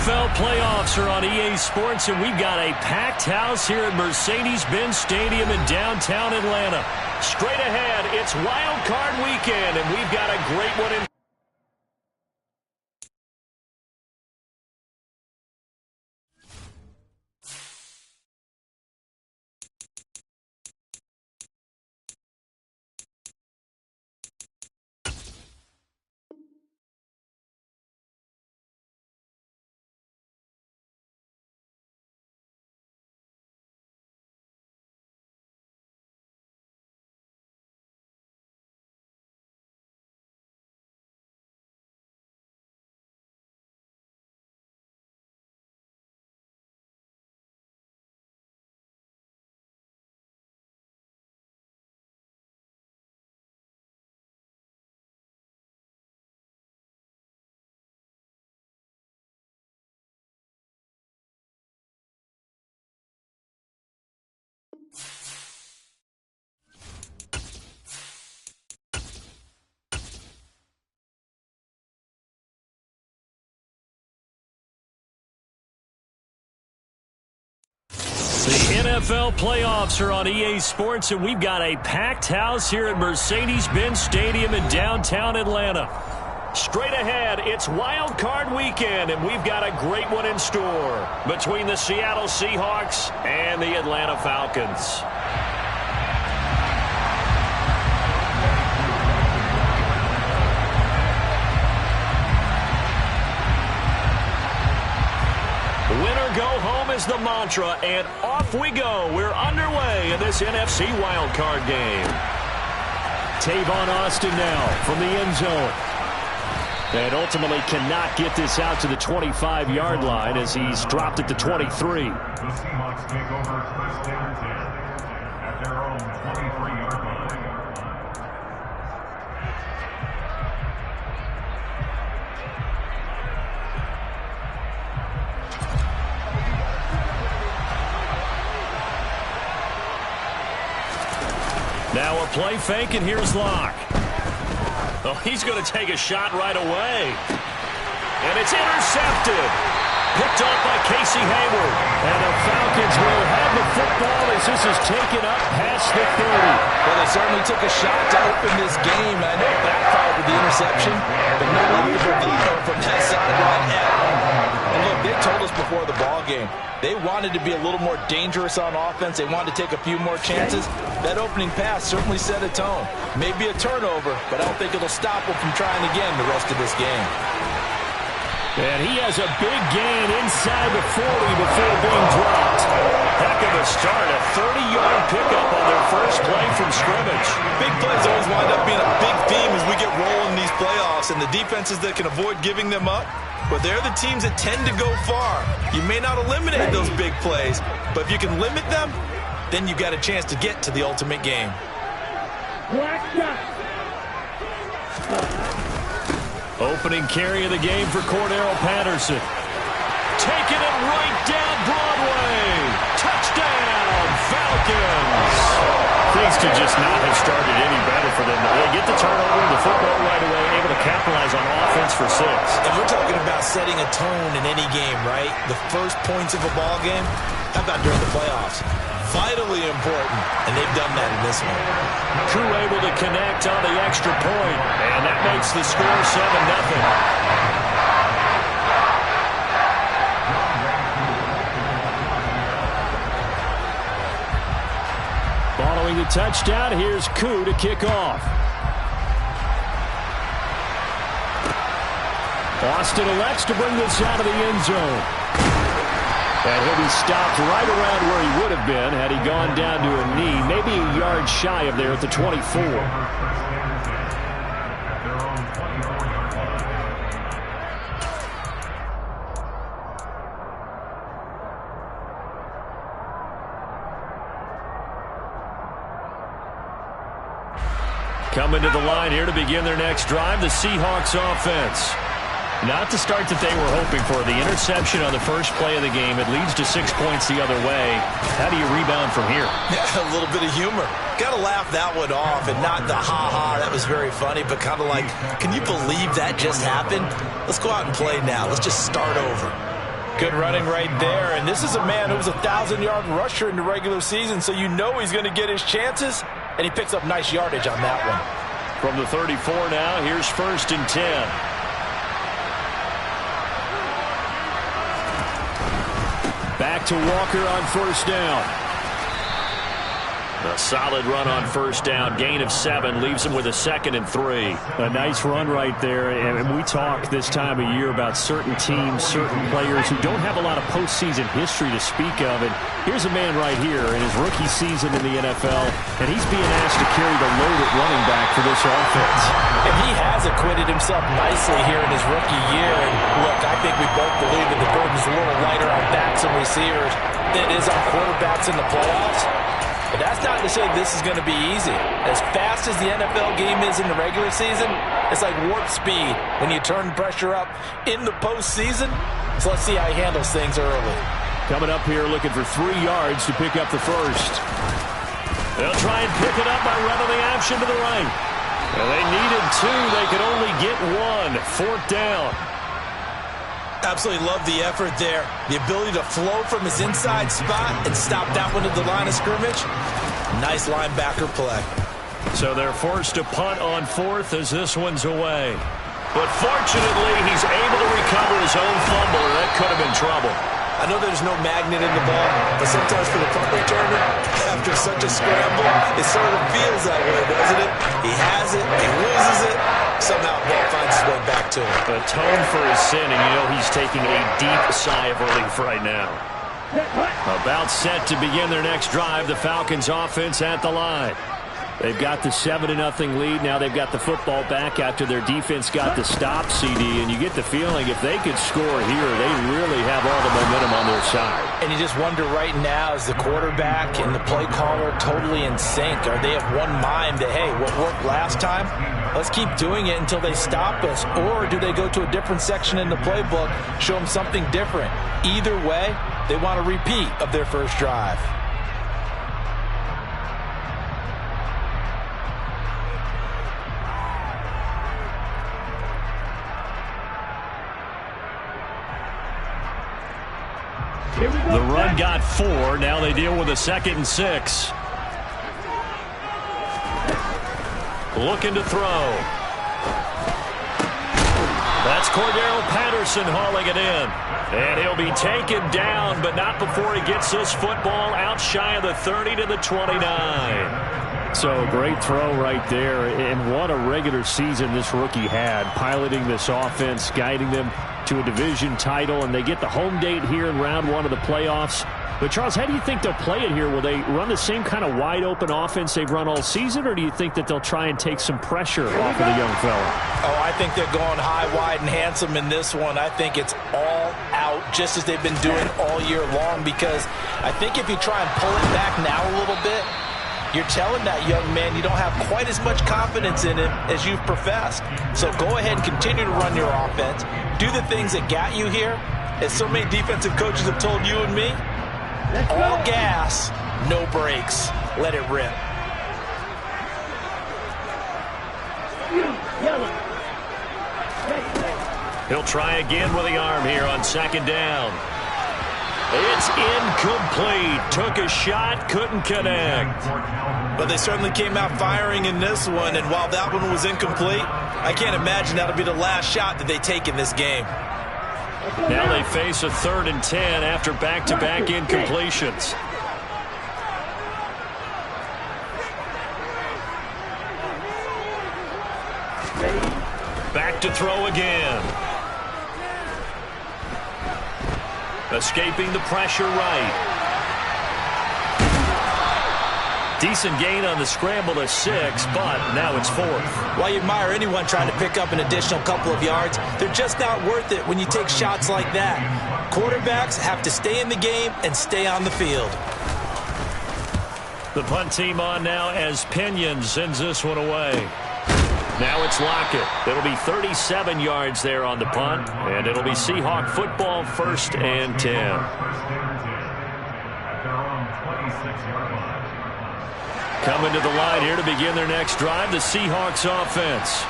NFL playoffs are on EA Sports, and we've got a packed house here at Mercedes-Benz Stadium in downtown Atlanta. Straight ahead, it's Wild Card Weekend, and we've got a great one in. The NFL playoffs are on EA Sports, and we've got a packed house here at Mercedes-Benz Stadium in downtown Atlanta. Straight ahead, it's Wild Card Weekend, and we've got a great one in store between the Seattle Seahawks and the Atlanta Falcons. Winner go home is the mantra, and off we go. We're underway in this NFC wildcard game. Tavon Austin now from the end zone. And ultimately cannot get this out to the 25-yard line as he's dropped at the 23. The Seahawks take over first down 10 at their own 23-yard line. Now a play fake, and here's Locke. Oh, he's going to take a shot right away. And it's intercepted. Picked off by Casey Hayward. And the Falcons will have the football as this is taken up past the 30. Well, they certainly took a shot to open this game. I know it backfired with the interception, but no need for bravado from that sideline at all. And look, they told us before the ball game, they wanted to be a little more dangerous on offense. They wanted to take a few more chances. That opening pass certainly set a tone. Maybe a turnover, but I don't think it'll stop them from trying again the rest of this game. And he has a big gain inside the 40 before being dropped. Heck of a start, a 30-yard pickup on their first play from scrimmage. Big plays always wind up being a big theme as we get rolling in these playoffs, and the defenses that can avoid giving them up, but they're the teams that tend to go far. You may not eliminate those big plays, but if you can limit them, then you've got a chance to get to the ultimate game. Opening carry of the game for Cordero Patterson. Taking it right down Broadway. Touchdown, Falcons. Things could just not have started any better for them. They get the turnover, the football right away, able to capitalize on offense for 6. And we're talking about setting a tone in any game, right? The first points of a ball game, how about during the playoffs? Vitally important, and they've done that in this one. Crew able to connect on the extra point, and that makes the score 7-0. Following the touchdown, here's Koo to kick off. Austin elects to bring this out of the end zone. And he'll be stopped right around where he would have been had he gone down to a knee, maybe a yard shy of there at the 24. Coming to the line here to begin their next drive, the Seahawks offense. Not the start that they were hoping for. The interception on the first play of the game. It leads to 6 points the other way. How do you rebound from here? Yeah, a little bit of humor. Got to laugh that one off, and not the ha-ha, that was very funny, but kind of like, can you believe that just happened? Let's go out and play now. Let's just start over. Good running right there. And this is a man who was a 1,000-yard rusher in the regular season, so you know he's going to get his chances, and he picks up nice yardage on that one. From the 34 now, here's 1st and 10. Back to Walker on 1st down. A solid run on 1st down. Gain of 7 leaves him with a 2nd and 3. A nice run right there. And we talk this time of year about certain teams, certain players who don't have a lot of postseason history to speak of. And here's a man right here in his rookie season in the NFL, and he's being asked to carry the load at running back for this offense. And he has acquitted himself nicely here in his rookie year. And look, I think we both believe that the burden's a little lighter on backs and receivers than it is on quarterbacks in the playoffs. But that's not to say this is going to be easy. As fast as the NFL game is in the regular season, it's like warp speed when you turn pressure up in the postseason. So let's see how he handles things early. Coming up here looking for 3 yards to pick up the 1st. They'll try and pick it up by running the option to the right. Well, they needed 2. They could only get 1. 4th down. Absolutely love the effort there. The ability to flow from his inside spot and stop that one at the line of scrimmage. Nice linebacker play. So they're forced to punt on 4th as this one's away. But fortunately, he's able to recover his own fumble, or that could have been trouble. I know there's no magnet in the ball, but sometimes for the punt returner, after such a scramble, it sort of feels that way, doesn't it? He has it, he loses it, somehow the ball finds its way back to him. Atone for his sin, and you know he's taking a deep sigh of relief right now. About set to begin their next drive, the Falcons offense at the line. They've got the 7-0 lead. Now they've got the football back after their defense got the stop, CD. And you get the feeling if they could score here, they really have all the momentum on their side. And you just wonder right now, is the quarterback and the play caller totally in sync? Are they of one mind that, hey, what worked last time, let's keep doing it until they stop us? Or do they go to a different section in the playbook, show them something different? Either way, they want a repeat of their first drive. The run got 4. Now they deal with a 2nd and 6. Looking to throw. That's Cordero Patterson hauling it in. And he'll be taken down, but not before he gets this football out shy of the 30 to the 29. So great throw right there. And what a regular season this rookie had, piloting this offense, guiding them to a division title, and they get the home date here in round 1 of the playoffs. But, Charles, how do you think they'll play it here? Will they run the same kind of wide-open offense they've run all season, or do you think that they'll try and take some pressure off of the young fella? Oh, I think they're going high, wide, and handsome in this one. I think it's all out, just as they've been doing all year long, because I think if you try and pull it back now a little bit, you're telling that young man you don't have quite as much confidence in him as you've professed. So go ahead and continue to run your offense. Do the things that got you here. As so many defensive coaches have told you and me, all gas, no brakes. Let it rip. He'll try again with the arm here on 2nd down. It's incomplete. Took a shot, couldn't connect. But they certainly came out firing in this one, and while that one was incomplete, I can't imagine that'll be the last shot that they take in this game. Now they face a 3rd and 10 after back-to-back incompletions. Back to throw again. Escaping the pressure right. Decent gain on the scramble to 6, but now it's 4th. While you admire anyone trying to pick up an additional couple of yards, they're just not worth it when you take shots like that. Quarterbacks have to stay in the game and stay on the field. The punt team on now as Pinion sends this one away. Now it's Lockett. It'll be 37 yards there on the punt, and it'll be Seahawk football, 1st and 10. Coming to the line here to begin their next drive, the Seahawks offense.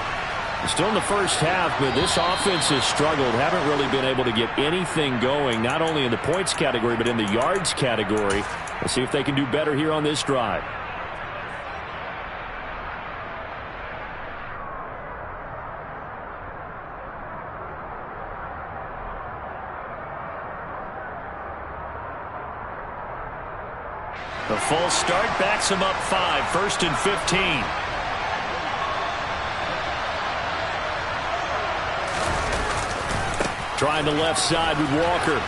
Still in the first half, but this offense has struggled. Haven't really been able to get anything going, not only in the points category, but in the yards category. Let's see if they can do better here on this drive. The false start backs him up 5, 1st and 15. Trying the left side with Walker.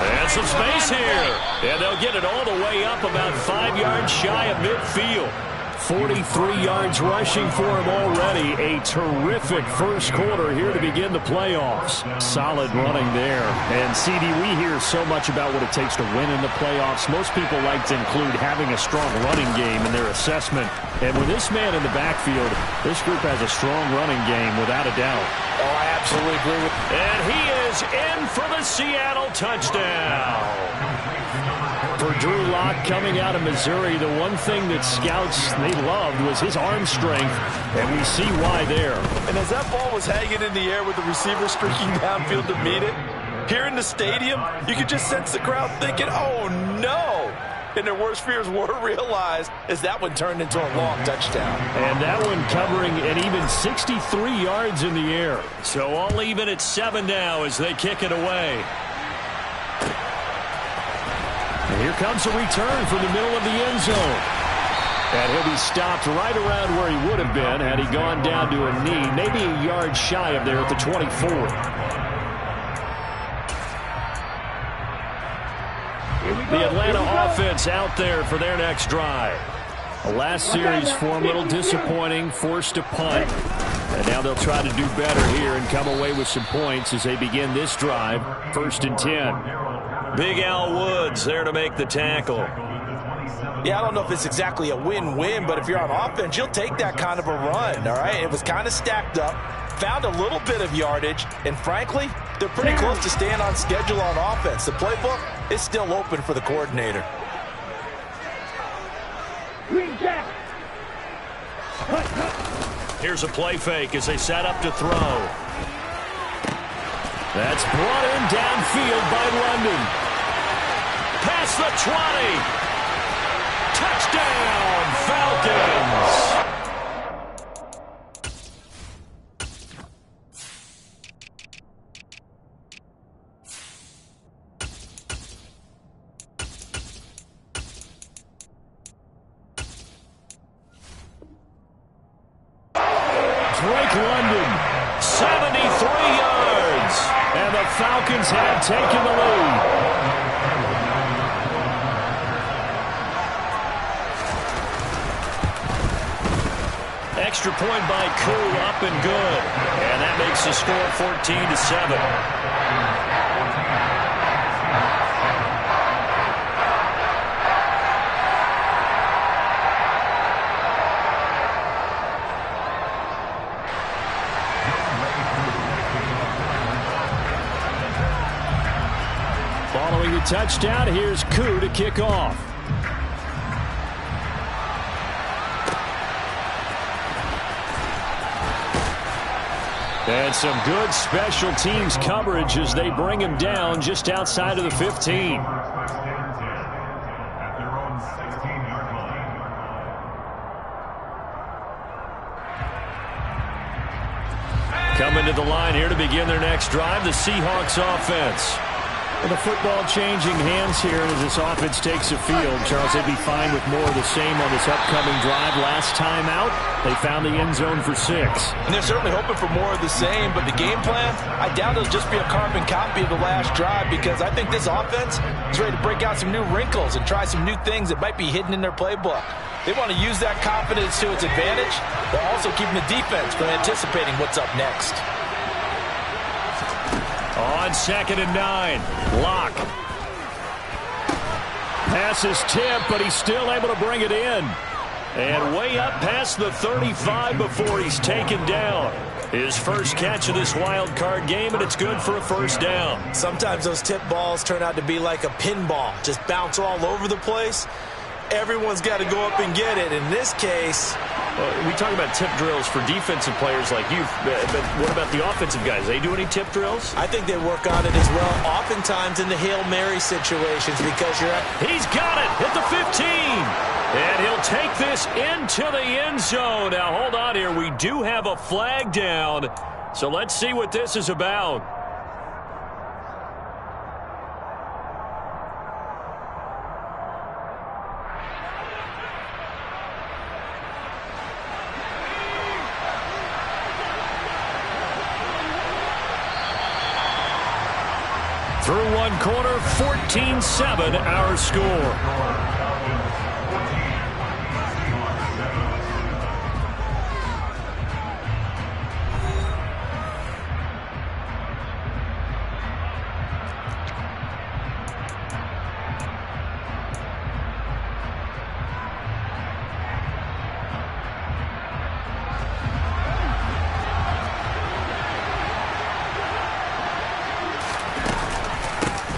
And some space here. And they'll get it all the way up about 5 yards shy of midfield. 43 yards rushing for him already. A terrific first quarter here to begin the playoffs. Solid running there. And, CD, we hear so much about what it takes to win in the playoffs. Most people like to include having a strong running game in their assessment. And with this man in the backfield, this group has a strong running game without a doubt. Oh, I absolutely agree with you. And he is in for the Seattle touchdown. For Drew Lock coming out of Missouri, the one thing that scouts they loved was his arm strength, and we see why there. And as that ball was hanging in the air with the receiver streaking downfield to meet it, here in the stadium, you could just sense the crowd thinking, oh no! And their worst fears were realized as that one turned into a long touchdown. And that one covering an even 63 yards in the air. So all even at 7 now as they kick it away. And here comes a return from the middle of the end zone. And he'll be stopped right around where he would have been had he gone down to a knee, maybe a yard shy of there at the 24. The Atlanta offense out there for their next drive. The last series for them, a little disappointing, forced to punt. And now they'll try to do better here and come away with some points as they begin this drive, 1st and 10. Big Al Woods there to make the tackle. Yeah, I don't know if it's exactly a win-win, but if you're on offense, you'll take that kind of a run, all right? It was kind of stacked up, found a little bit of yardage, and frankly, they're pretty close to staying on schedule on offense. The playbook is still open for the coordinator. Here's a play fake as they set up to throw. That's brought in downfield by London. Past the 20. Touchdown, Falcons. Drake London, 73 yards. And the Falcons have taken the lead. Extra point by Koo, up and good. And that makes the score 14-7. Following the touchdown, here's Koo to kick off. And some good special teams coverage as they bring him down just outside of the 15. Coming to the line here to begin their next drive, the Seahawks offense. Well, the football changing hands here as this offense takes the field. Charles, they'd be fine with more of the same on this upcoming drive. Last time out, they found the end zone for 6. And they're certainly hoping for more of the same, but the game plan, I doubt it'll just be a carbon copy of the last drive because I think this offense is ready to break out some new wrinkles and try some new things that might be hidden in their playbook. They want to use that confidence to its advantage, while also keeping the defense from anticipating what's up next. On 2nd and 9, Lock. Pass is tipped, but he's still able to bring it in. And way up past the 35 before he's taken down. His first catch of this wild card game, and it's good for a first down. Sometimes those tip balls turn out to be like a pinball, just bounce all over the place. Everyone's got to go up and get it. In this case, We talk about tip drills for defensive players like you, but what about the offensive guys? They do any tip drills? I think they work on it as well, oftentimes in the Hail Mary situations because you're at... He's got it at the 15. And he'll take this into the end zone. Now, hold on here. We do have a flag down. So let's see what this is about. Through one quarter, 14-7 our score.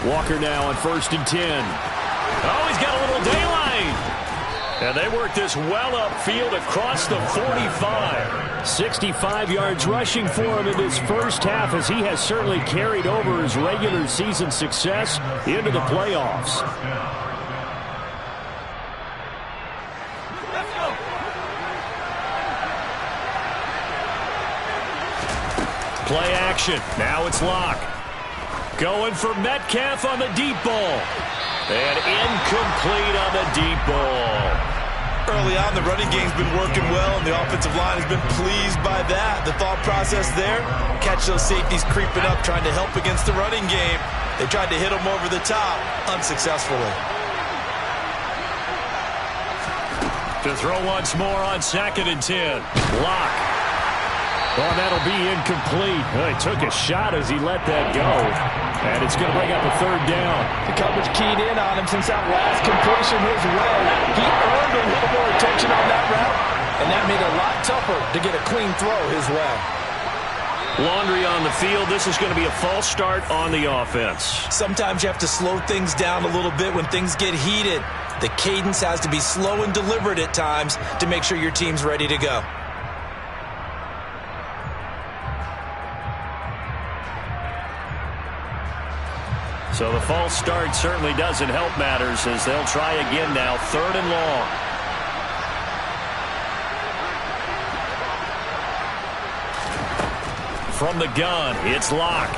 Walker now on 1st and 10. Oh, he's got a little daylight. And they work this well upfield across the 45. 65 yards rushing for him in this first half as he has certainly carried over his regular season success into the playoffs. Play action. Now it's Locke. Going for Metcalf on the deep ball. And incomplete on the deep ball. Early on, the running game's been working well, and the offensive line has been pleased by that. The thought process there, catch those safeties creeping up, trying to help against the running game. They tried to hit them over the top, unsuccessfully. To throw once more on 2nd and 10. Locke. Oh, that'll be incomplete. He took a shot as he let that go. And it's going to bring up a 3rd down. The coverage keyed in on him since that last completion his way. He earned a little more attention on that route, and that made it a lot tougher to get a clean throw his way. Laundry on the field. This is going to be a false start on the offense. Sometimes you have to slow things down a little bit when things get heated. The cadence has to be slow and deliberate at times to make sure your team's ready to go. So the false start certainly doesn't help matters as they'll try again now. 3rd and long. From the gun, it's Locke.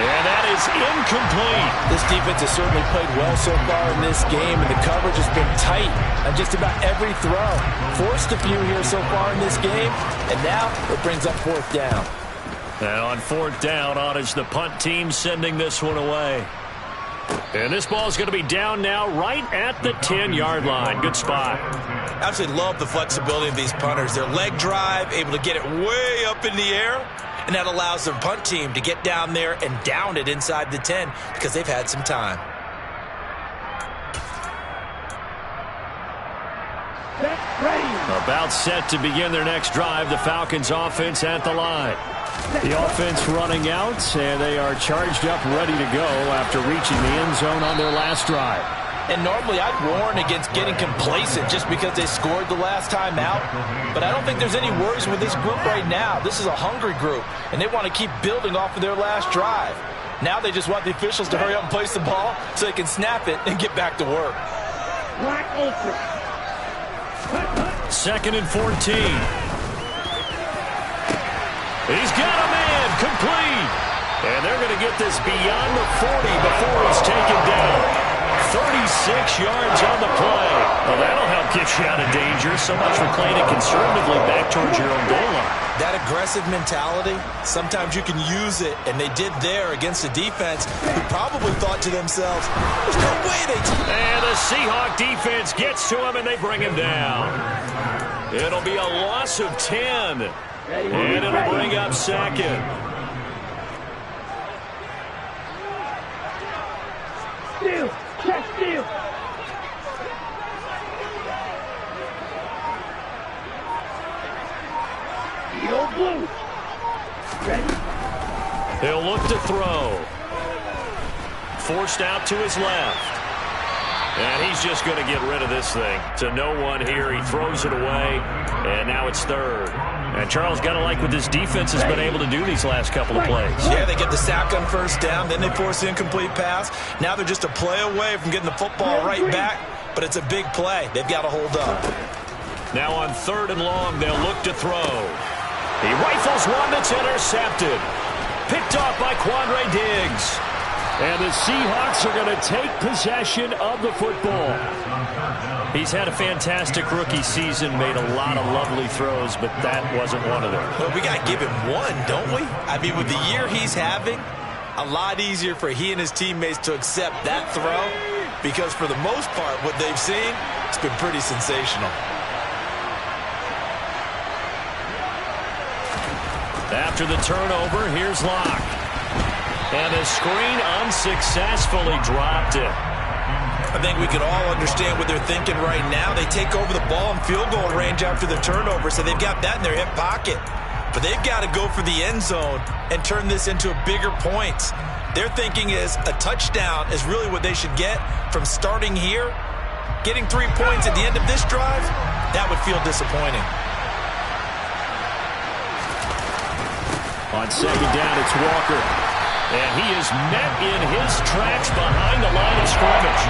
And that is incomplete. This defense has certainly played well so far in this game, and the coverage has been tight on just about every throw. Forced a few here so far in this game, and now it brings up 4th down. And on 4th down, on is the punt team sending this one away. And this ball is going to be down now right at the 10-yard line. Good spot. Absolutely love the flexibility of these punters. Their leg drive, able to get it way up in the air, and that allows the punt team to get down there and down it inside the 10 because they've had some time. About set to begin their next drive. The Falcons offense at the line. The offense running out, and they are charged up, ready to go after reaching the end zone on their last drive. And normally I'd warn against getting complacent just because they scored the last time out. But I don't think there's any worries with this group right now. This is a hungry group, and they want to keep building off of their last drive. Now they just want the officials to hurry up and place the ball so they can snap it and get back to work. 2nd and 14. He's got a man, complete. And they're going to get this beyond the 40 before he's taken down. 36 yards on the play. Well, that'll help get you out of danger. So much for playing it conservatively back towards your own goal line. That aggressive mentality, sometimes you can use it, and they did there against a defense who probably thought to themselves, there's no way they... And the Seahawks defense gets to him, and they bring him down. It'll be a loss of 10. And it'll bring up 2nd. Steal! Check steal! Yellow blue. Ready? He'll look to throw. Forced out to his left. And he's just going to get rid of this thing. To no one here. He throws it away, and now it's third. And Charles, got to like what this defense has been able to do these last couple of plays. Yeah, they get the sack on first down, then they force the incomplete pass. Now they're just a play away from getting the football right back, but it's a big play. They've got to hold up. Now on 3rd and long, they'll look to throw. He rifles one that's intercepted. Picked off by Quandre Diggs. And the Seahawks are going to take possession of the football. He's had a fantastic rookie season, made a lot of lovely throws, but that wasn't one of them. Well, we got to give him one, don't we? I mean, with the year he's having, a lot easier for he and his teammates to accept that throw, because for the most part, what they've seen, it's been pretty sensational. After the turnover, here's Locke. And the screen unsuccessfully dropped it. I think we can all understand what they're thinking right now. They take over the ball in field goal range after the turnover, so they've got that in their hip pocket. But they've got to go for the end zone and turn this into a bigger points. Their thinking is a touchdown is really what they should get from starting here. Getting 3 points at the end of this drive, that would feel disappointing. On 2nd down, it's Walker. And he is met in his tracks behind the line of scrimmage.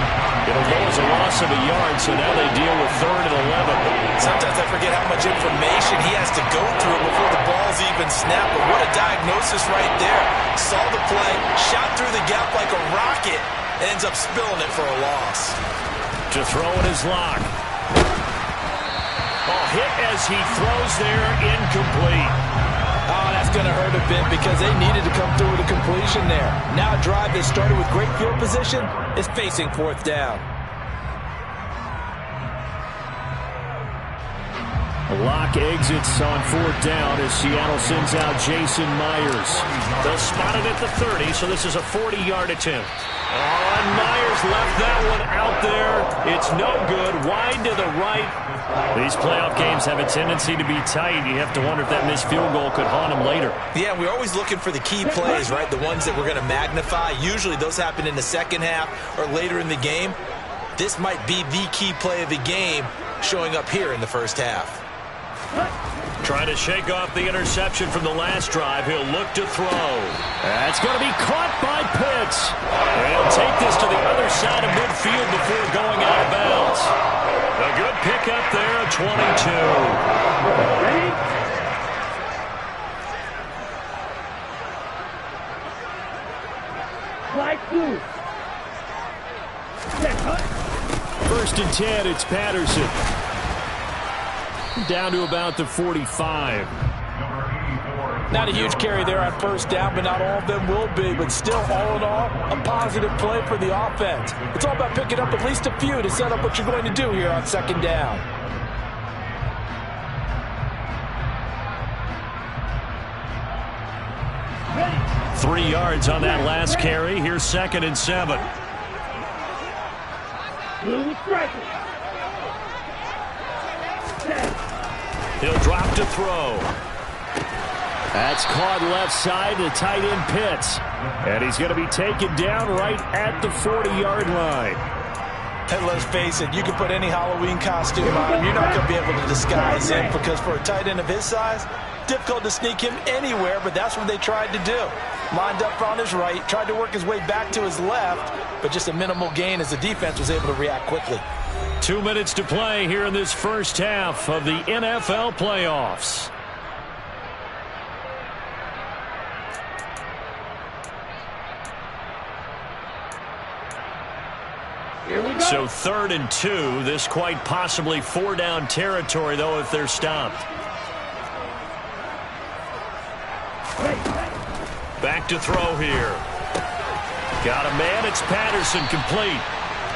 It'll go as a loss of a yard, so now they deal with 3rd and 11. Sometimes I forget how much information he has to go through before the ball's even snapped. But what a diagnosis right there. Saw the play, shot through the gap like a rocket, and ends up spilling it for a loss. To throw it is Locke. Oh, hit as he throws there, incomplete. Oh, that's going to hurt a bit because they needed to come through with a completion there. Now a drive that started with great field position is facing 4th down. Locke exits on 4th down as Seattle sends out Jason Myers. They'll spot it at the 30, so this is a 40-yard attempt. Oh, and Myers left that one out there. It's no good. Wide to the right. These playoff games have a tendency to be tight. You have to wonder if that missed field goal could haunt him later. Yeah, we're always looking for the key plays, right? The ones that we're going to magnify. Usually those happen in the second half or later in the game. This might be the key play of the game showing up here in the first half. Trying to shake off the interception from the last drive. He'll look to throw. That's going to be caught by Pitts. And he'll take this to the other side of midfield before going out of bounds. A good pickup there at 22. Ready? Flag blue. Set, cut. 1st and 10, it's Patterson. Down to about the 45. Not a huge carry there on 1st down, but not all of them will be. But still, all in all, a positive play for the offense. It's all about picking up at least a few to set up what you're going to do here on 2nd down. Ready. 3 yards on that last carry. Here's 2nd and 7. Blue striker. Set. He'll drop to throw. That's caught left side to tight end Pitts. And he's going to be taken down right at the 40-yard line. And let's face it, you can put any Halloween costume on him. You're not going to be able to disguise him because for a tight end of his size, difficult to sneak him anywhere, but that's what they tried to do. Lined up on his right, tried to work his way back to his left, but just a minimal gain as the defense was able to react quickly. 2 minutes to play here in this first half of the NFL playoffs. Here we go. So 3rd and 2. This quite possibly 4-down territory, though, if they're stopped. Back to throw here. Got a man. It's Patterson, complete.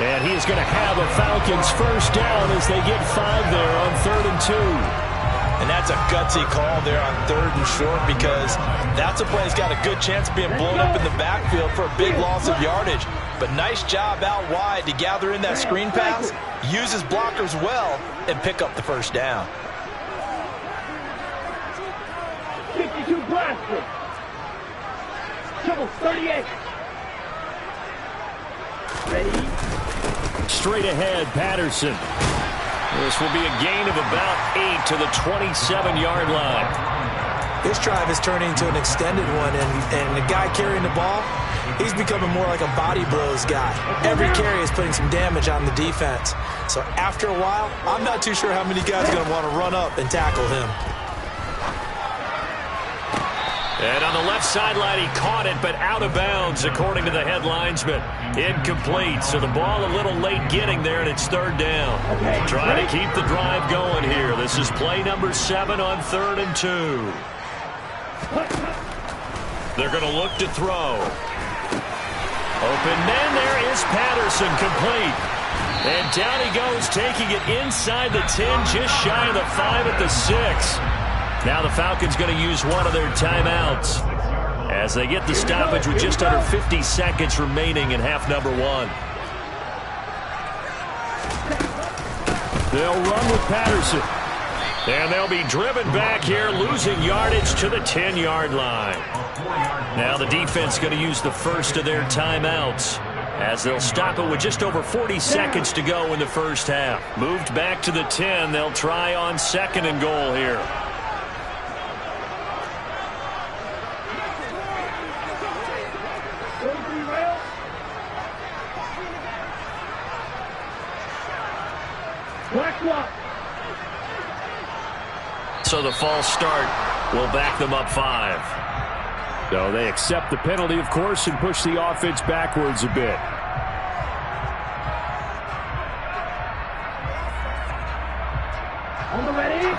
And he is going to have a Falcons 1st down as they get 5 there on 3rd and 2. And that's a gutsy call there on 3rd and short because that's a play that's got a good chance of being blown up in the backfield for a big loss of yardage. But nice job out wide to gather in that screen pass, use his blockers well, and pick up the 1st down. 52 blaster. Trouble 38. Ready. Straight ahead, Patterson. This will be a gain of about 8 to the 27-yard line. This drive is turning into an extended one, and the guy carrying the ball, he's becoming more like a body blows guy. Every carry is putting some damage on the defense. So after a while, I'm not too sure how many guys are going to want to run up and tackle him. And on the left sideline, he caught it, but out of bounds, according to the head linesman. Incomplete, so the ball a little late getting there, and it's third down. Trying to keep the drive going here. This is play number 7 on 3rd and 2. They're going to look to throw. Open man, there is Patterson, complete. And down he goes, taking it inside the 10, just shy of the 5 at the 6. Now the Falcons going to use one of their timeouts as they get the stoppage with just under 50 seconds remaining in half number 1. They'll run with Patterson. And they'll be driven back here, losing yardage to the 10-yard line. Now the defense going to use the first of their timeouts as they'll stop it with just over 40 seconds to go in the first half. Moved back to the 10. They'll try on 2nd and goal here. So the false start will back them up 5. So they accept the penalty, of course, and push the offense backwards a bit.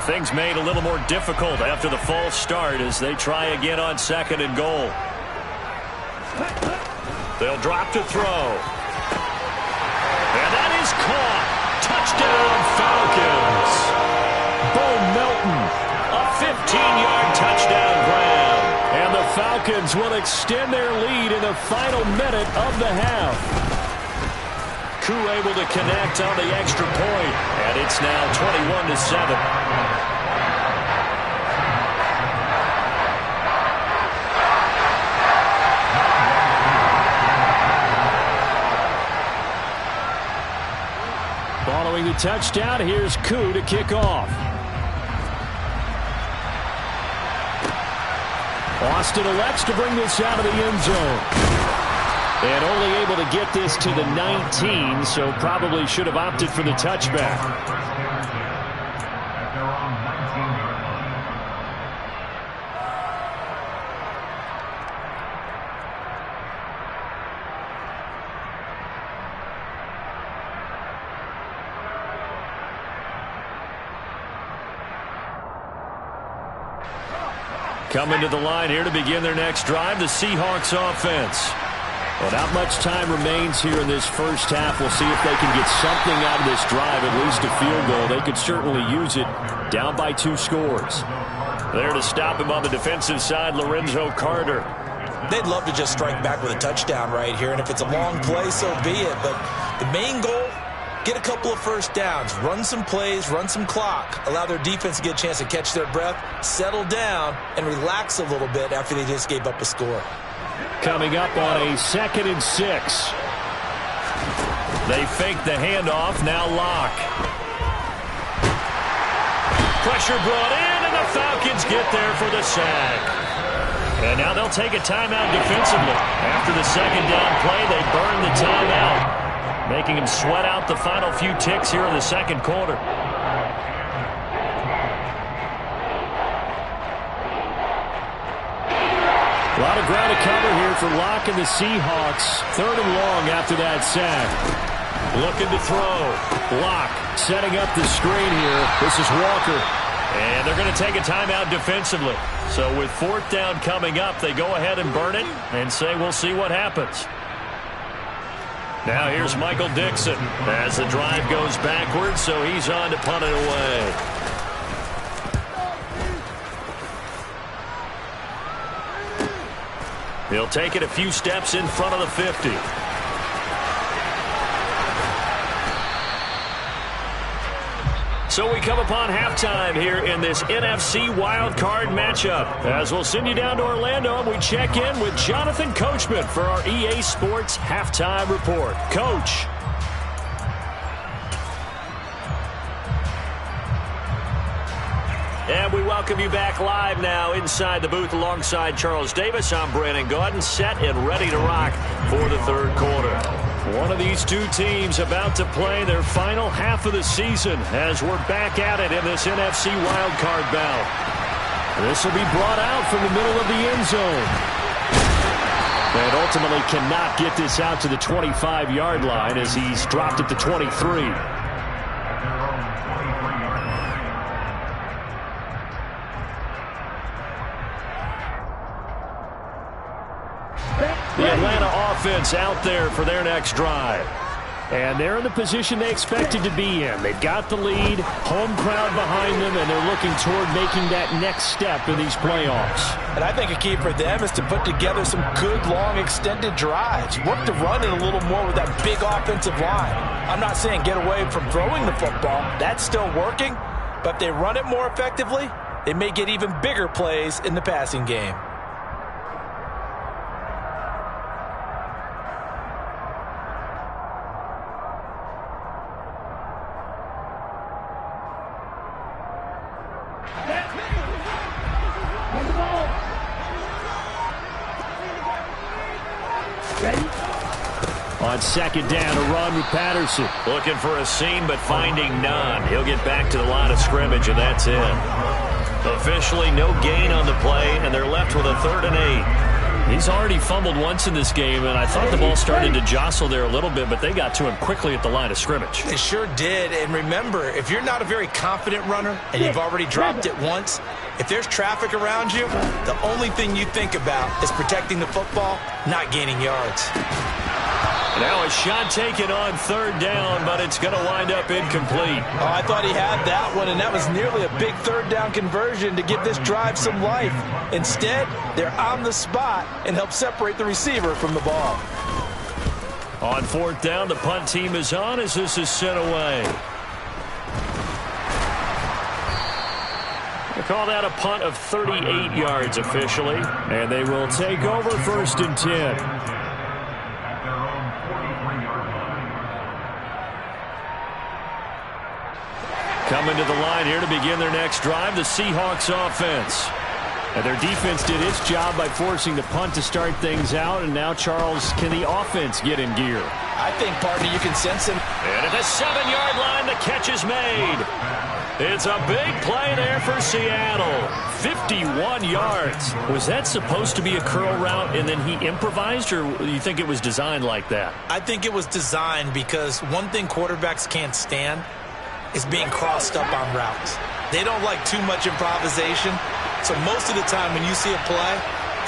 Things made a little more difficult after the false start as they try again on 2nd and goal. They'll drop to throw. And that is caught. Touchdown, Falcons. Bo Melton, a 15-yard touchdown grab. And the Falcons will extend their lead in the final minute of the half. Koo able to connect on the extra point, and it's now 21-7. Following the touchdown, here's Koo to kick off. Austin elects to bring this out of the end zone. And only able to get this to the 19, so probably should have opted for the touchback. Coming to the line here to begin their next drive, the Seahawks offense. Well, not much time remains here in this first half. We'll see if they can get something out of this drive, at least a field goal. They could certainly use it, down by 2 scores. There to stop him on the defensive side, Lorenzo Carter. They'd love to just strike back with a touchdown right here, and if it's a long play, so be it. But the main goal, get a couple of first downs, run some plays, run some clock, allow their defense to get a chance to catch their breath, settle down, and relax a little bit after they just gave up a score. Coming up on a 2nd and 6. They fake the handoff, now Locke. Pressure brought in, and the Falcons get there for the sack. And now they'll take a timeout defensively. After the 2nd down play, they burn the timeout, making him sweat out the final few ticks here in the 2nd quarter. A lot of ground to cover here for Locke and the Seahawks. 3rd and long after that sack. Looking to throw. Locke setting up the screen here. This is Walker. And they're going to take a timeout defensively. So with 4th down coming up, they go ahead and burn it and say we'll see what happens. Now here's Michael Dixon as the drive goes backwards, so he's on to punt it away. He'll take it a few steps in front of the 50. So we come upon halftime here in this NFC wildcard matchup. As we'll send you down to Orlando, and we check in with Jonathan Coachman for our EA Sports Halftime Report. Coach. And we welcome you back live now inside the booth alongside Charles Davis. I'm Brandon Gaudin, set and ready to rock for the third quarter. One of these two teams about to play their final half of the season as we're back at it in this NFC wildcard bout. This will be brought out from the middle of the end zone. And ultimately cannot get this out to the 25-yard line as he's dropped at the 23. The Atlanta offense out there for their next drive. And they're in the position they expected to be in. They've got the lead, home crowd behind them, and they're looking toward making that next step in these playoffs. And I think a key for them is to put together some good, long, extended drives. Work to run it a little more with that big offensive line. I'm not saying get away from throwing the football. That's still working. But if they run it more effectively, they may get even bigger plays in the passing game. On second down, a run with Patterson. Looking for a seam, but finding none. He'll get back to the line of scrimmage, and that's it. Officially no gain on the play, and they're left with a 3rd and 8. He's already fumbled once in this game, and I thought the ball started to jostle there a little bit, but they got to him quickly at the line of scrimmage. They sure did. And remember, if you're not a very confident runner and you've already dropped it once, if there's traffic around you, the only thing you think about is protecting the football, not gaining yards. Now a shot taken on 3rd down, but it's going to wind up incomplete. Oh, I thought he had that one, and that was nearly a big 3rd down conversion to give this drive some life. Instead, they're on the spot and help separate the receiver from the ball. On 4th down, the punt team is on as this is sent away. They call that a punt of 38 yards officially, and they will take over 1st and 10. Coming to the line here to begin their next drive, the Seahawks offense. And their defense did its job by forcing the punt to start things out. And now, Charles, can the offense get in gear? I think, partner, you can sense him. And at the 7-yard line, the catch is made. It's a big play there for Seattle. 51 yards. Was that supposed to be a curl route and then he improvised, or do you think it was designed like that? I think it was designed because one thing quarterbacks can't stand is being crossed up on routes. They don't like too much improvisation. So most of the time when you see a play,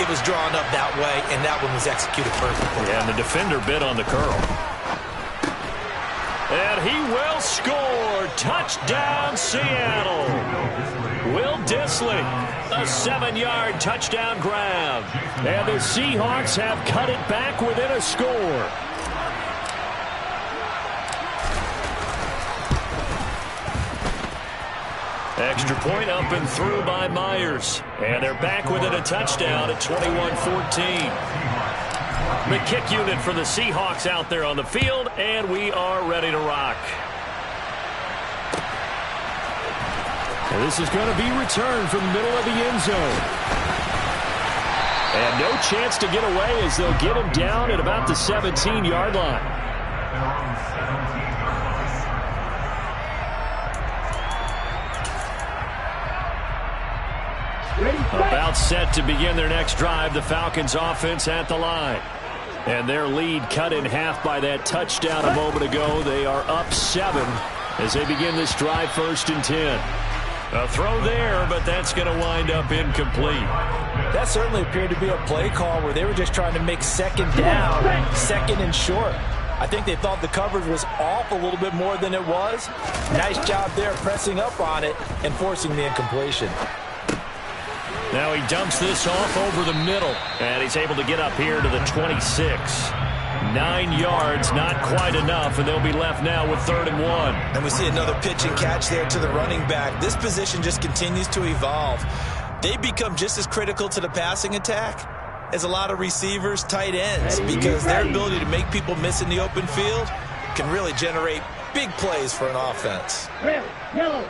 it was drawn up that way, and that one was executed perfectly. Yeah, and the defender bit on the curl. And he will score. Touchdown, Seattle. Will Dissly, a 7-yard touchdown grab. And the Seahawks have cut it back within a score. Extra point up and through by Myers. And they're back within a touchdown at 21-14. The kick unit for the Seahawks out there on the field, and we are ready to rock. And this is going to be returned from the middle of the end zone. And no chance to get away as they'll get him down at about the 17-yard line. About set to begin their next drive, the Falcons offense at the line. And their lead cut in half by that touchdown a moment ago. They are up 7 as they begin this drive 1st and 10. A throw there, but that's going to wind up incomplete. That certainly appeared to be a play call where they were just trying to make 2nd down, 2nd and short. I think they thought the coverage was off a little bit more than it was. Nice job there pressing up on it and forcing the incompletion. Now he dumps this off over the middle, and he's able to get up here to the 26. 9 yards, not quite enough, and they'll be left now with 3rd and 1. And we see another pitch and catch there to the running back. This position just continues to evolve. They become just as critical to the passing attack as a lot of receivers, tight ends, because their ability to make people miss in the open field can really generate big plays for an offense. Yellow.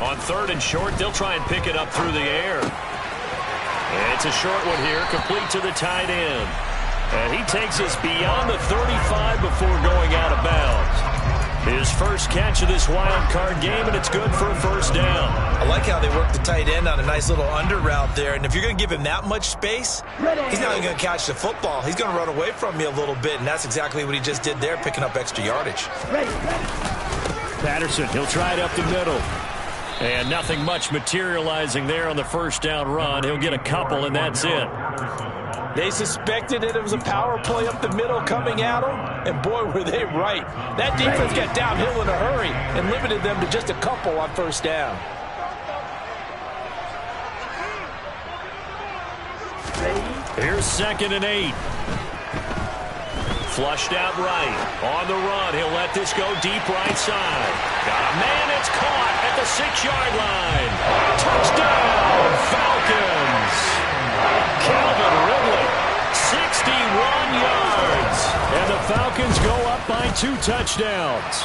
On 3rd and short, they'll try and pick it up through the air. And it's a short one here, complete to the tight end. And he takes us beyond the 35 before going out of bounds. His first catch of this wild card game, and it's good for a first down. I like how they work the tight end on a nice little under route there. And if you're going to give him that much space, he's not even going to catch the football. He's going to run away from you a little bit, and that's exactly what he just did there, picking up extra yardage. Patterson, he'll try it up the middle. And nothing much materializing there on the first down run. He'll get a couple, and that's it. They suspected it was a power play up the middle coming at them, and boy, were they right. That defense got downhill in a hurry and limited them to just a couple on first down. Here's 2nd and 8. Flushed out right. On the run, he'll let this go deep right side. Got a man, it's caught at the 6-yard line. Touchdown, Falcons. Calvin Ridley, 61 yards. And the Falcons go up by 2 touchdowns.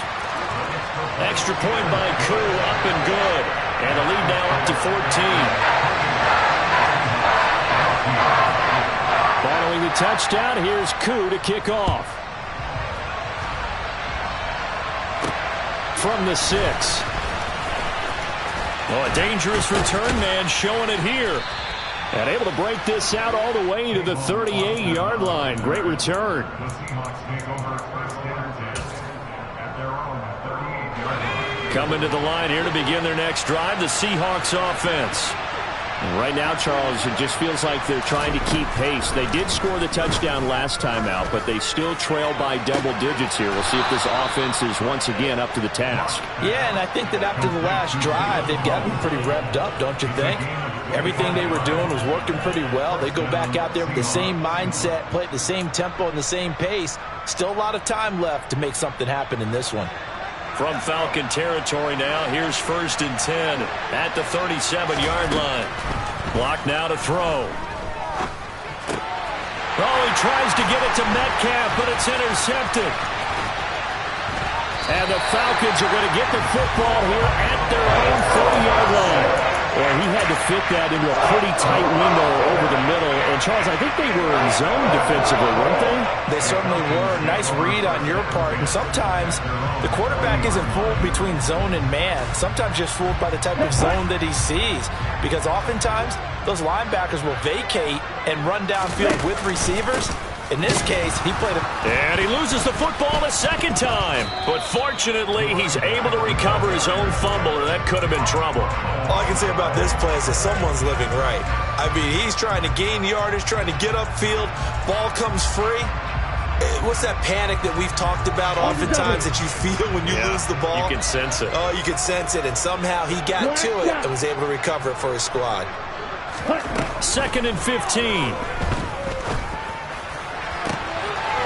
Extra point by Koo, up and good. And the lead now up to 14. Following the touchdown, here's Koo to kick off. From the 6. Oh, a dangerous return man showing it here. And able to break this out all the way to the 38-yard line. Great return. The Seahawks take over 1st and 10 at their own 38-yard line. Coming to the line here to begin their next drive, the Seahawks offense. And right now, Charles, it just feels like they're trying to keep pace. They did score the touchdown last time out, but they still trail by double digits here. We'll see if this offense is once again up to the task. Yeah, and I think that after the last drive, they've gotten pretty revved up, don't you think? Everything they were doing was working pretty well. They go back out there with the same mindset, play at the same tempo and the same pace. Still a lot of time left to make something happen in this one. From Falcon territory now, here's 1st and 10 at the 37-yard line. Block now to throw. Oh, he tries to get it to Metcalf, but it's intercepted. And the Falcons are going to get the football here at their own 40-yard line. Well, he had to fit that into a pretty tight window over the middle. And, Charles, I think they were in zone defensively, weren't they? They certainly were. Nice read on your part. And sometimes the quarterback isn't fooled between zone and man. Sometimes just fooled by the type of zone that he sees. Because oftentimes those linebackers will vacate and run downfield with receivers. In this case, he played it. And he loses the football the 2nd time. But fortunately, he's able to recover his own fumble, or that could have been trouble. All I can say about this play is that someone's living right. I mean, he's trying to gain yardage, trying to get upfield. Ball comes free. What's that panic that we've talked about oftentimes that you feel when you lose the ball? You can sense it. Oh, you can sense it. And somehow he got to it and was able to recover it for his squad. 2nd and 15.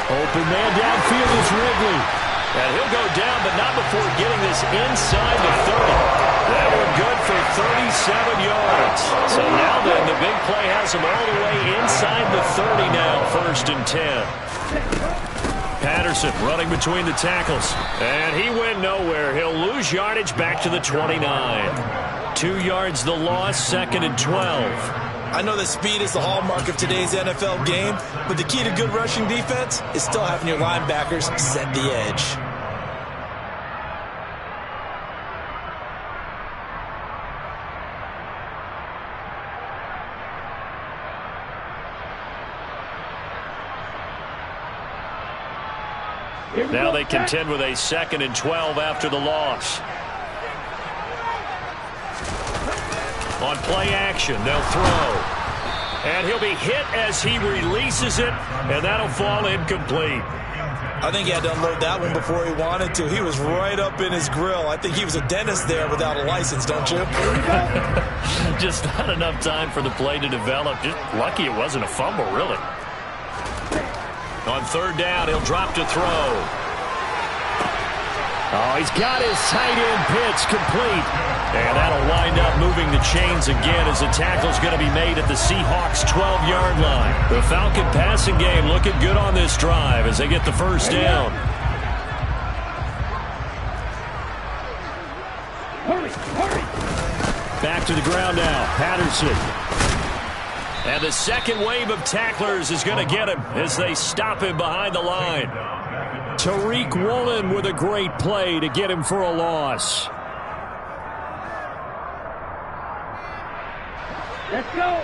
Open man downfield is Ridley. And he'll go down, but not before getting this inside the 30. That one good for 37 yards. So now then, the big play has him all the way inside the 30 now, 1st and 10. Patterson running between the tackles. And he went nowhere. He'll lose yardage back to the 29. 2 yards the loss, 2nd and 12. I know that speed is the hallmark of today's NFL game, but the key to good rushing defense is still having your linebackers set the edge. Now they contend with a 2nd and 12 after the loss. On play action, they'll throw. And he'll be hit as he releases it, and that'll fall incomplete. I think he had to unload that one before he wanted to. He was right up in his grill. I think he was a dentist there without a license, don't you? Just not enough time for the play to develop. Just lucky it wasn't a fumble, really. On 3rd down, he'll drop to throw. Oh, he's got his tight end pitch complete. And that'll wind up moving the chains again as the tackle's going to be made at the Seahawks' 12-yard line. The Falcon passing game looking good on this drive as they get the first down. Hurry, hurry. Back to the ground now. Patterson. And the second wave of tacklers is going to get him as they stop him behind the line. Tariq Woolen with a great play to get him for a loss. Let's go.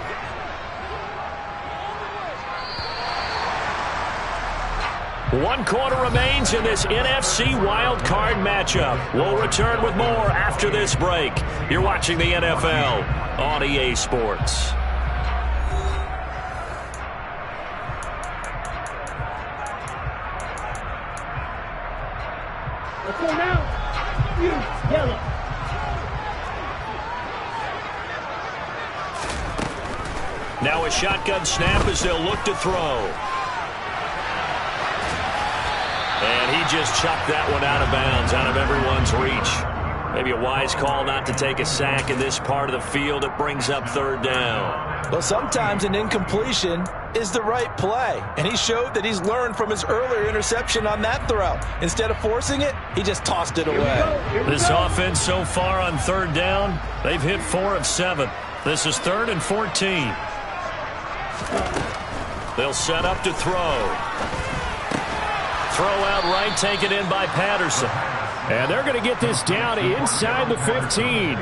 One quarter remains in this NFC Wild Card matchup. We'll return with more after this break. You're watching the NFL on EA Sports. Let's go now. You, yellow. Now a shotgun snap as they'll look to throw. And he just chucked that one out of bounds, out of everyone's reach. Maybe a wise call not to take a sack in this part of the field. It brings up third down. Well, sometimes an incompletion is the right play, and he showed that he's learned from his earlier interception on that throw. Instead of forcing it, he just tossed it away. This offense so far on third down, they've hit 4 of 7. This is 3rd and 14. They'll set up to throw. Throw out right, taken in by Patterson. And they're going to get this down inside the 15.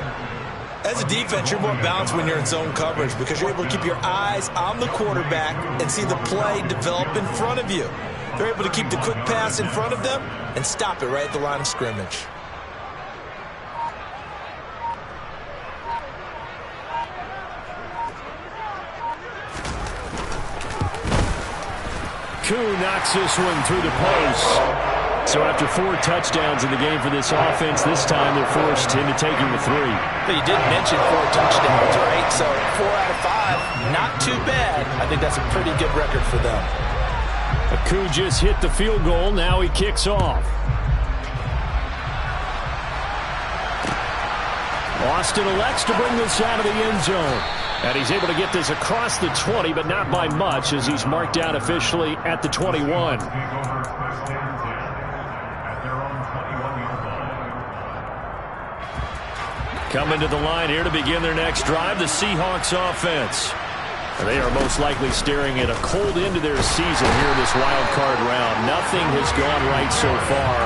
As a defense, you're more balanced when you're in zone coverage because you're able to keep your eyes on the quarterback and see the play develop in front of you. They're able to keep the quick pass in front of them and stop it right at the line of scrimmage. Koo knocks this one through the post. So after 4 touchdowns in the game for this offense, this time they're forced into taking the 3. But you did mention 4 touchdowns, right? So 4 out of 5, not too bad. I think that's a pretty good record for them. Koo just hit the field goal. Now he kicks off. Austin elects to bring this out of the end zone. And he's able to get this across the 20, but not by much as he's marked out officially at the 21. Coming to the line here to begin their next drive, the Seahawks offense. They are most likely staring at a cold end to their season here in this wild card round. Nothing has gone right so far,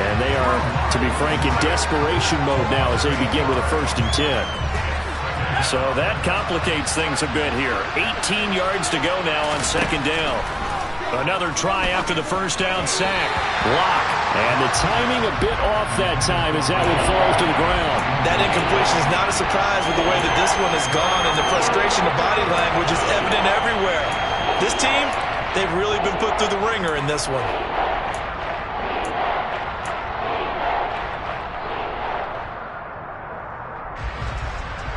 and they are, to be frank, in desperation mode now as they begin with a 1st and 10. So that complicates things a bit here. 18 yards to go now on 2nd down. Another try after the 1st down sack. Block. And the timing a bit off that time as that one falls to the ground. That incompletion is not a surprise with the way that this one has gone, and the frustration of body language is evident everywhere. This team, they've really been put through the ringer in this one.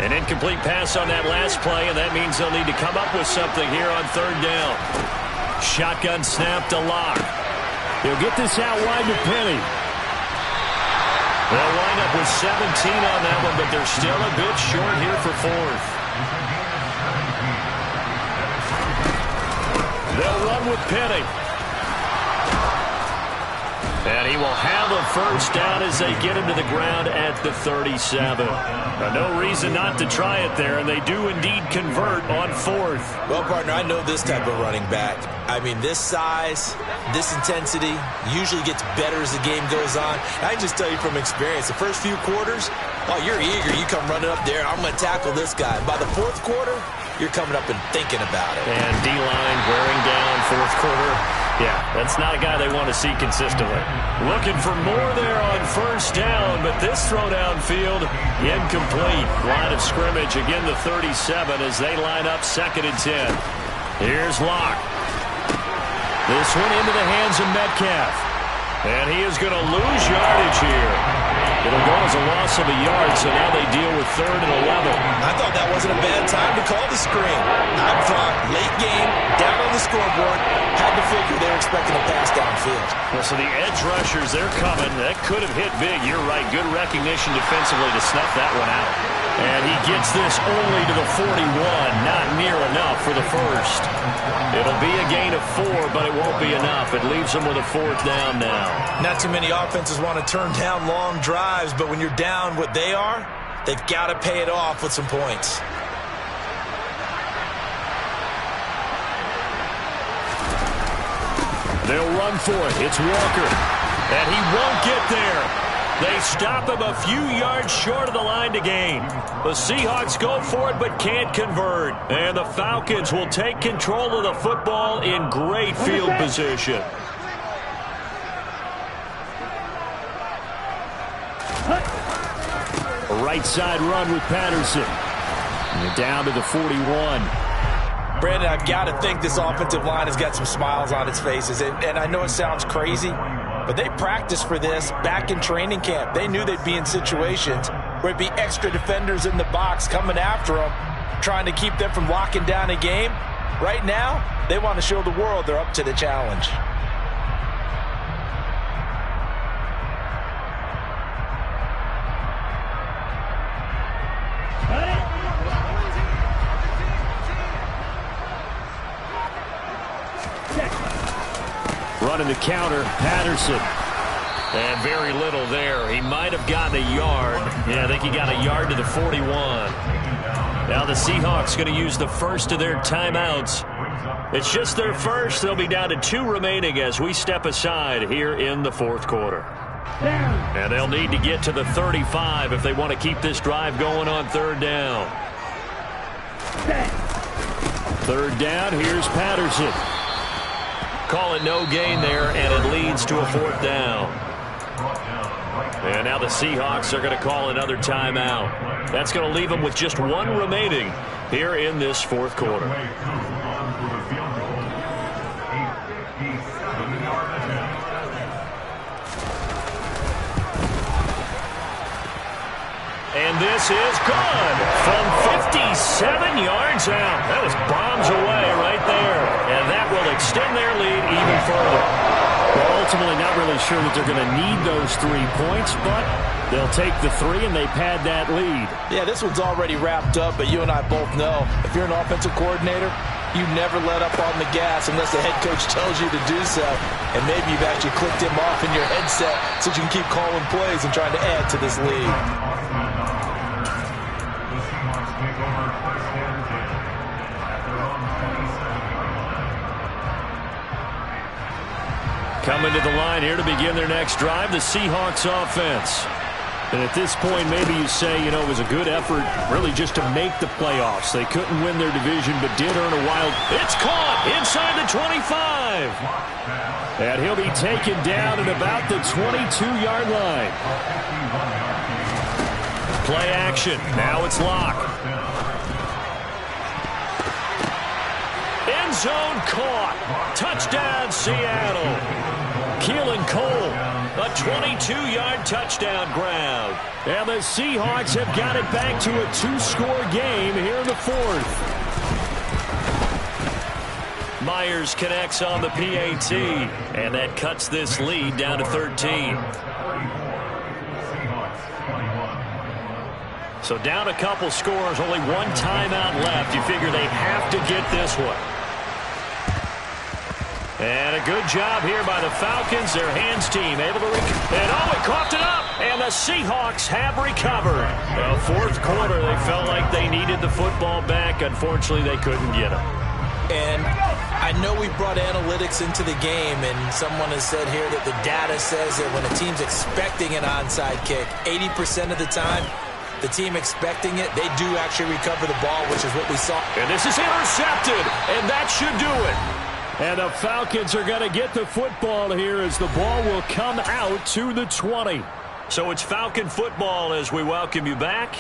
An incomplete pass on that last play, and that means they'll need to come up with something here on 3rd down. Shotgun snap to Locke. He'll get this out wide to Penny. They'll wind up with 17 on that one, but they're still a bit short here for 4th. They'll run with Penny. And he will have a 1st down as they get him to the ground at the 37. No reason not to try it there, and they do indeed convert on 4th. Well, partner, I know this type of running back. I mean, this size, this intensity usually gets better as the game goes on. I can just tell you from experience, the first few quarters, oh, you're eager. You come running up there, I'm going to tackle this guy. By the 4th quarter, you're coming up and thinking about it. And D-line wearing down 4th quarter. Yeah, that's not a guy they want to see consistently. Looking for more there on 1st down, but this throw downfield, incomplete. Line of scrimmage, again the 37 as they line up 2nd and 10. Here's Locke. This one into the hands of Metcalf. And he is going to lose yardage here. It'll go as a loss of a yard, so now they deal with 3rd and 11. I thought that wasn't a bad time to call the screen. I thought late game, down on the scoreboard, had to figure they were expecting a pass downfield. Well, so the edge rushers, they're coming. That could have hit big. You're right. Good recognition defensively to snuff that one out. And he gets this only to the 41, not near enough for the first. It'll be a gain of 4, but it won't be enough. It leaves them with a 4th down now. Not too many offenses want to turn down long drives, but when you're down what they are, they've got to pay it off with some points. They'll run for it. It's Walker. And he won't get there. They stop him a few yards short of the line to gain. The Seahawks go for it but can't convert. And the Falcons will take control of the football in great field position. A right side run with Patterson. And down to the 41. Brandon, I've got to think this offensive line has got some smiles on its faces. And I know it sounds crazy, but they practiced for this back in training camp. They knew they'd be in situations where it'd be extra defenders in the box coming after them, trying to keep them from locking down a game. Right now, they want to show the world they're up to the challenge. Running the counter, Patterson. And very little there. He might have gotten a yard. Yeah, I think he got a yard to the 41. Now the Seahawks going to use the first of their timeouts. It's just their first. They'll be down to 2 remaining as we step aside here in the 4th quarter. And they'll need to get to the 35 if they want to keep this drive going on 3rd down. 3rd down, here's Patterson. Call it no gain there, and it leads to a 4th down. And now the Seahawks are going to call another timeout. That's going to leave them with just 1 remaining here in this 4th quarter. And this is good from 57 yards out. That was bombs away right there. And that will extend their lead even further. Well, ultimately not really sure that they're going to need those 3 points, but they'll take the 3 and they pad that lead. Yeah, this one's already wrapped up, but you and I both know if you're an offensive coordinator, you never let up on the gas unless the head coach tells you to do so. And maybe you've actually clicked him off in your headset so you can keep calling plays and trying to add to this lead. Coming to the line here to begin their next drive, the Seahawks offense. And at this point, maybe you say, you know, it was a good effort really just to make the playoffs. They couldn't win their division, but did earn a wild. It's caught inside the 25. And he'll be taken down at about the 22-yard line. Play action. Now it's Locke. End zone caught. Touchdown, Seattle. Keelan Cole, a 22-yard touchdown grab. And the Seahawks have got it back to a 2-score game here in the 4th. Myers connects on the PAT, and that cuts this lead down to 13. So down a couple scores, only 1 timeout left. You figure they have to get this one. And a good job here by the Falcons, their hands team, able to and he coughed it up, and the Seahawks have recovered. Well, 4th quarter, they felt like they needed the football back. Unfortunately, they couldn't get it. And I know we brought analytics into the game, and someone has said here that the data says that when a team's expecting an onside kick, 80% of the time, the team expecting it, they do actually recover the ball, which is what we saw. And this is intercepted, and that should do it. And the Falcons are going to get the football here as the ball will come out to the 20. So it's Falcon football as we welcome you back.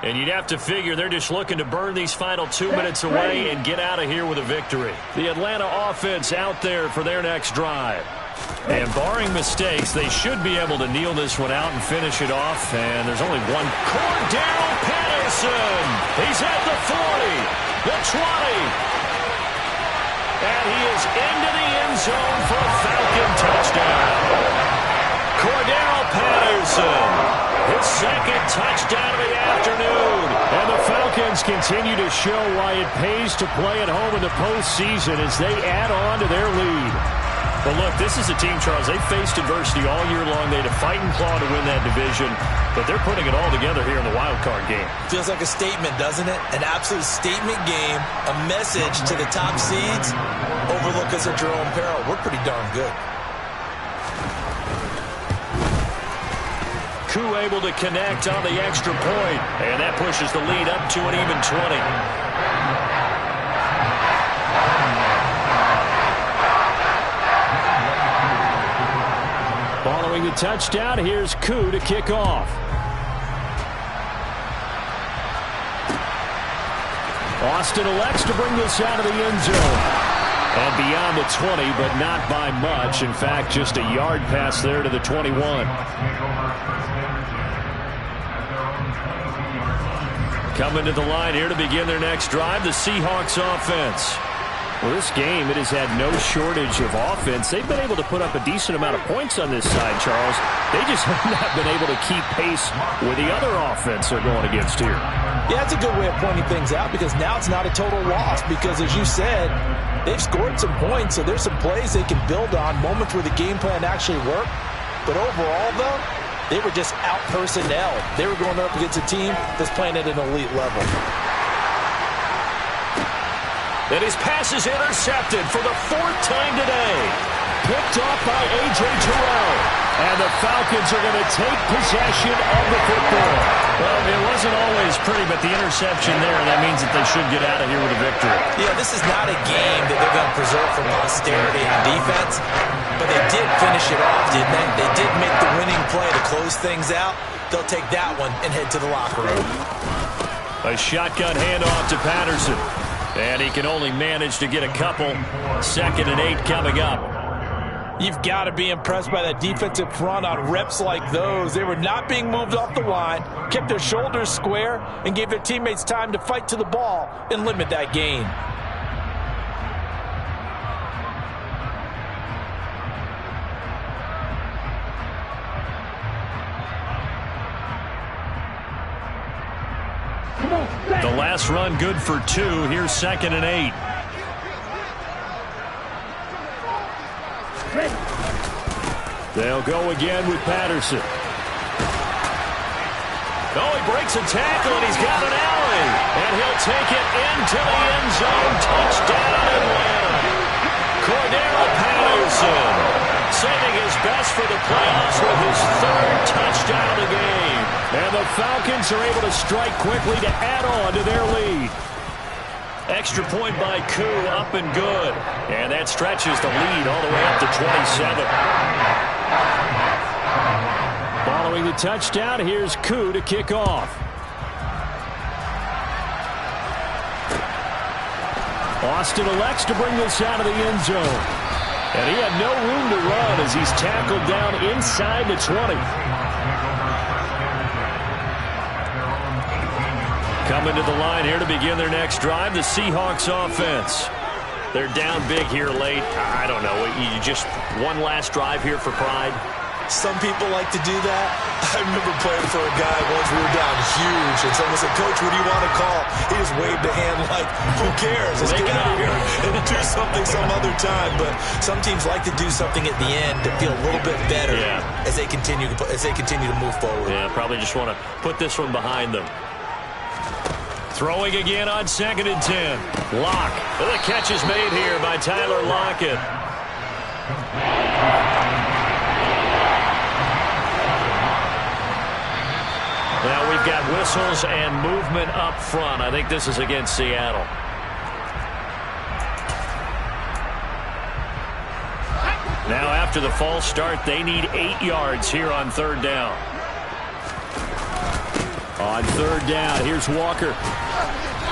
And you'd have to figure they're just looking to burn these final 2 minutes away and get out of here with a victory. The Atlanta offense out there for their next drive. And barring mistakes, they should be able to kneel this one out and finish it off. And there's only one. Cordell Patterson. He's at the 40, the 20. And he is into the end zone for a Falcon touchdown. Cordero Patterson, his second touchdown of the afternoon. And the Falcons continue to show why it pays to play at home in the postseason as they add on to their lead. But look, this is a team, Charles, they faced adversity all year long. They had to fight and claw to win that division, but they're putting it all together here in the wild card game. Feels like a statement, doesn't it? An absolute statement game, a message to the top seeds. Overlook us at your own peril. We're pretty darn good. Koo able to connect on the extra point, and that pushes the lead up to an even 20. Following the touchdown, here's Koo to kick off. Austin elects to bring this out of the end zone. And beyond the 20, but not by much. In fact, just a yard pass there to the 21. Coming to the line here to begin their next drive, the Seahawks offense. Well, this game, it has had no shortage of offense. They've been able to put up a decent amount of points on this side, Charles. They just have not been able to keep pace with the other offense they're going against here. Yeah, that's a good way of pointing things out because now it's not a total loss because, as you said, they've scored some points, so there's some plays they can build on, moments where the game plan actually worked. But overall, though, they were just out-personnel. They were going up against a team that's playing at an elite level. And his pass is intercepted for the fourth time today. Picked off by A.J. Terrell. And the Falcons are going to take possession of the football. Well, it wasn't always pretty, but the interception there, that means that they should get out of here with a victory. Yeah, this is not a game that they're going to preserve for posterity on defense, but they did finish it off, didn't they? They did make the winning play to close things out. They'll take that one and head to the locker room. A shotgun handoff to Patterson. And he can only manage to get a couple. 2nd and 8 coming up. You've got to be impressed by that defensive front on reps like those. They were not being moved off the line, kept their shoulders square, and gave their teammates time to fight to the ball and limit that gain. The last run good for 2. Here's 2nd and 8. They'll go again with Patterson. Oh, he breaks a tackle, and he's got an alley. And he'll take it into the end zone. Touchdown, Atlanta. Cordero Patterson saving his best for the playoffs with his 3rd touchdown of the game. And the Falcons are able to strike quickly to add on to their lead. Extra point by Koo, up and good. And that stretches the lead all the way up to 27. Following the touchdown, here's Koo to kick off. Austin elects to bring this out of the end zone. And he had no room to run as he's tackled down inside the 20. Coming to the line here to begin their next drive, the Seahawks offense. They're down big here late. I don't know. You just one last drive here for pride. Some people like to do that. I remember playing for a guy once. We were down huge, and someone said, "Coach, what do you want to call?" He just waved a hand like, "Who cares? Let's get out of here and do something some other time." But some teams like to do something at the end to feel a little bit better as they continue to move forward. Yeah, probably just want to put this one behind them. Throwing again on 2nd and 10. Lock. The catch is made here by Tyler Lockett. Now we've got whistles and movement up front. I think this is against Seattle. Now after the false start, they need 8 yards here on 3rd down. On 3rd down, here's Walker.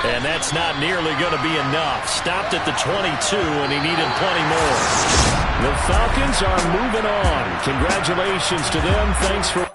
And that's not nearly going to be enough. Stopped at the 22, and he needed plenty more. The Falcons are moving on. Congratulations to them. Thanks for